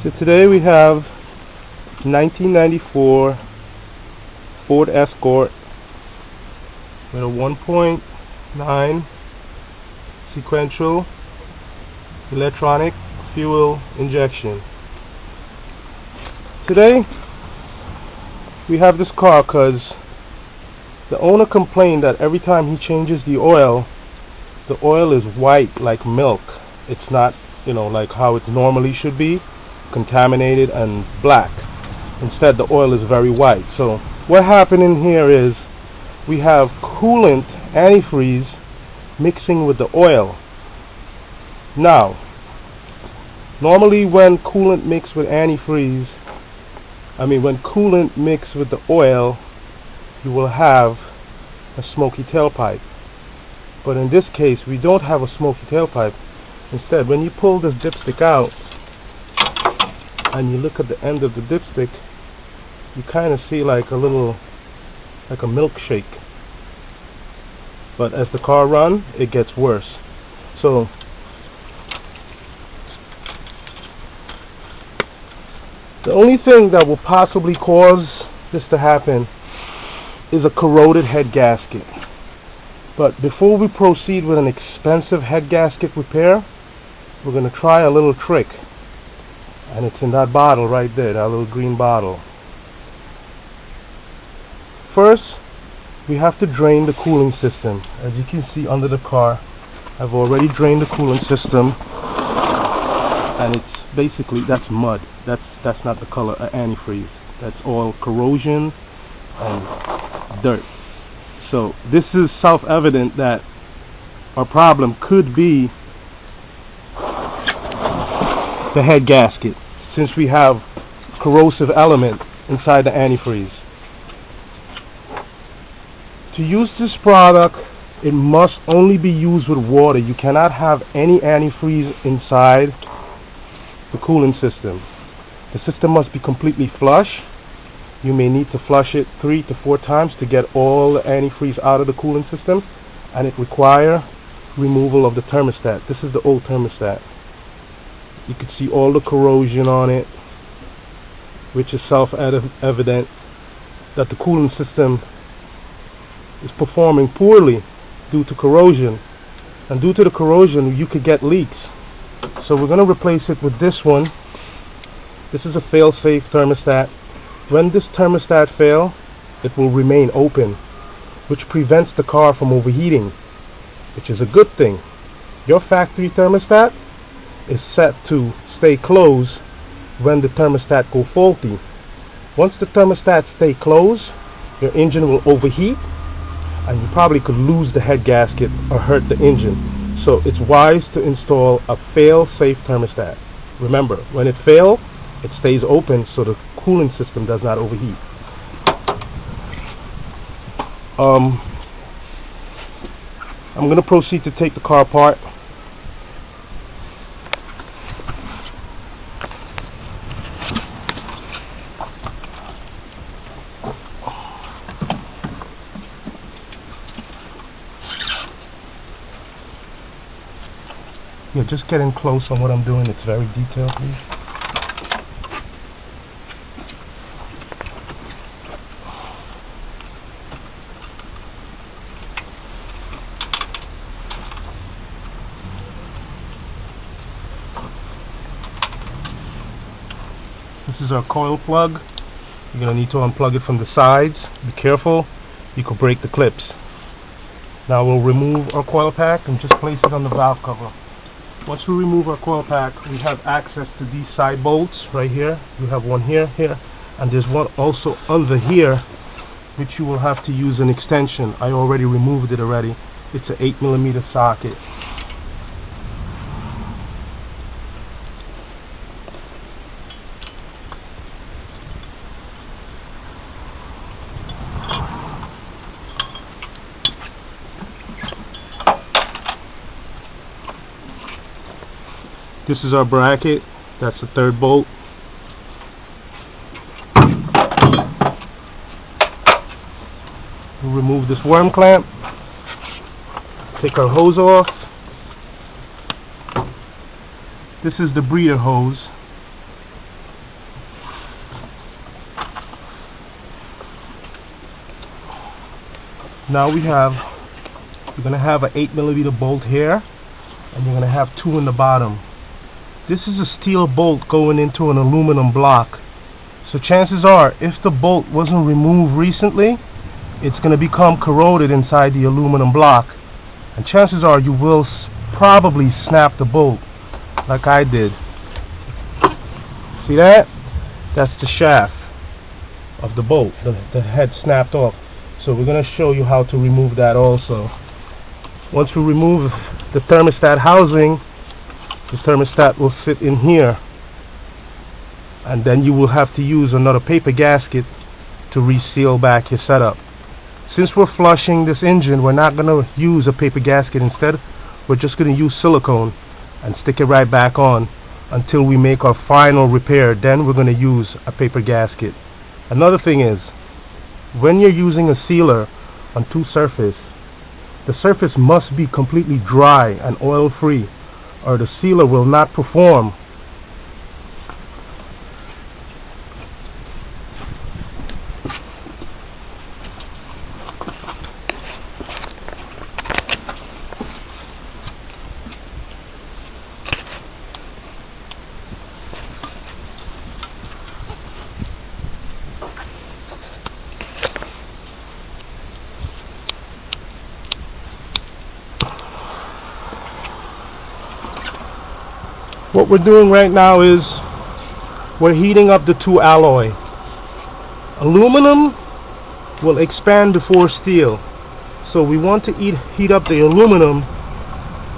So today we have 1994 Ford Escort with a 1.9 sequential electronic fuel injection. Today we have this car because the owner complained that every time he changes the oil is white like milk. It's not, like how it normally should be, contaminated and black. Instead, the oil is very white. So what happened in here is we have coolant antifreeze mixing with the oil. Now, normally when coolant mix with when coolant mix with the oil, you will have a smoky tailpipe. But in this case, we don't have a smoky tailpipe. Instead, when you pull this dipstick out and you look at the end of the dipstick, you kind of see like a milkshake. But as the car runs, it gets worse. So the only thing that will possibly cause this to happen is a corroded head gasket. But before we proceed with an expensive head gasket repair, we're going to try a little trick. And it's in that bottle right there, that little green bottle. First, we have to drain the cooling system. As you can see under the car, I've already drained the cooling system. And it's basically, that's mud. That's not the color of antifreeze. That's all corrosion and dirt. So this is self-evident that our problem could be the head gasket, since we have corrosive element inside the antifreeze. To use this product, it must only be used with water. You cannot have any antifreeze inside the cooling system. The system must be completely flush. You may need to flush it 3 to 4 times to get all the antifreeze out of the cooling system, and it requires removal of the thermostat. This is the old thermostat. You can see all the corrosion on it, which is self-evident that the cooling system is performing poorly due to corrosion. And due to the corrosion, you could get leaks. So we're going to replace it with this one. This is a fail-safe thermostat. When this thermostat fails, it will remain open, which prevents the car from overheating, which is a good thing. Your factory thermostat is set to stay closed when the thermostat goes faulty. Once the thermostat stays closed, your engine will overheat, and you probably could lose the head gasket or hurt the engine. So it's wise to install a fail-safe thermostat. Remember, when it fails, it stays open so the cooling system does not overheat. I'm going to proceed to take the car apart. Yeah, just getting close on what I'm doing. It's very detailed, please. This is our coil plug. You're going to need to unplug it from the sides. Be careful, you could break the clips. Now we'll remove our coil pack and just place it on the valve cover. Once we remove our coil pack, we have access to these side bolts right here. You have one here, and there's one also under here, which you will have to use an extension. I already removed it already. It's an 8mm socket. This is our bracket. That's the third bolt. We'll remove this worm clamp. Take our hose off. This is the breather hose. Now you're gonna have an 8mm bolt here, and you're gonna have 2 in the bottom. This is a steel bolt going into an aluminum block. So chances are, if the bolt wasn't removed recently, it's gonna become corroded inside the aluminum block, and chances are you will probably snap the bolt, like I did. See that? That's the shaft of the bolt. The head snapped off. So we're going to show you how to remove that also. Once we remove the thermostat housing, the thermostat will sit in here, and then you will have to use another paper gasket to reseal back your setup. Since we're flushing this engine, we're not going to use a paper gasket. Instead, we're just going to use silicone and stick it right back on until we make our final repair. Then we're going to use a paper gasket. Another thing is, when you're using a sealer on two surface, the surface must be completely dry and oil free, or the sealer will not perform. What we're doing right now is we're heating up the two alloy. Aluminum will expand before steel, so we want to heat up the aluminum,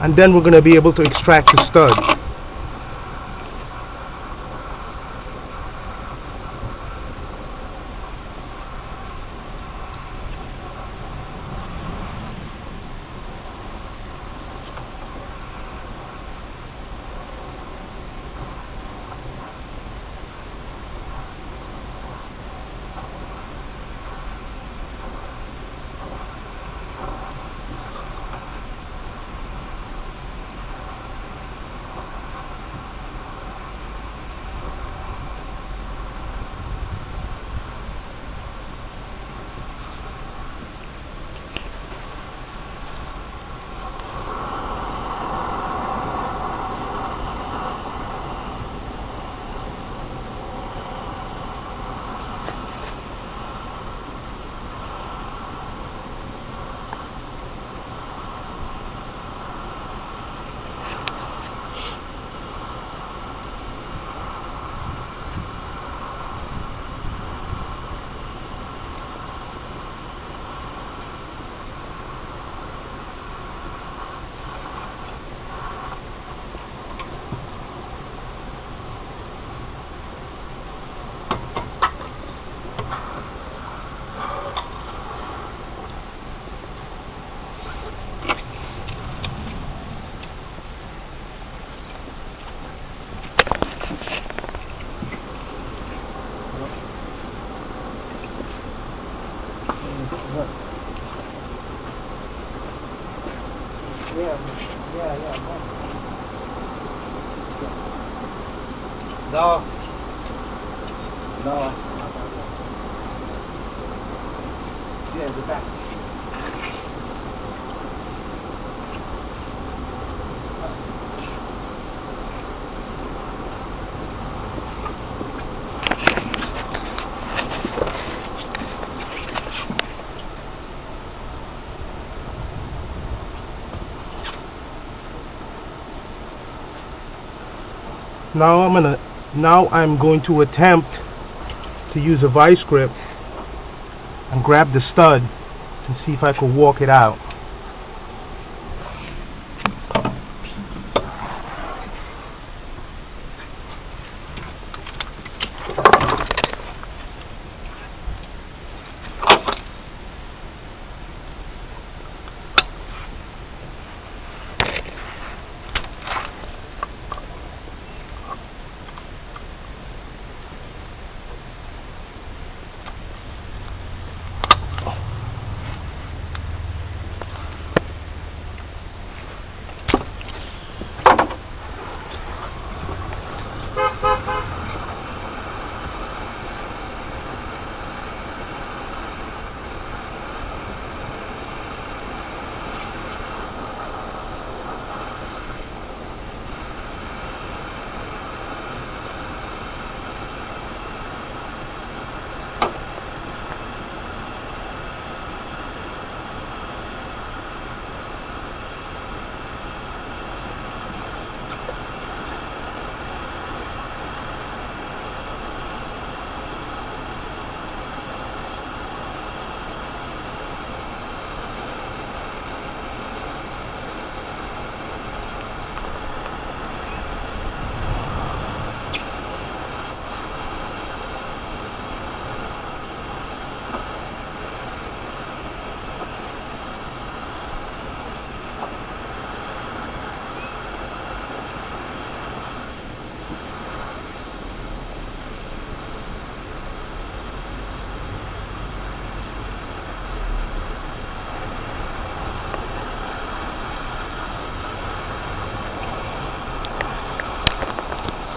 and then we're going to be able to extract the stud. No. Yeah, the back. Now I'm going to attempt to use a vice grip and grab the stud and see if I can walk it out.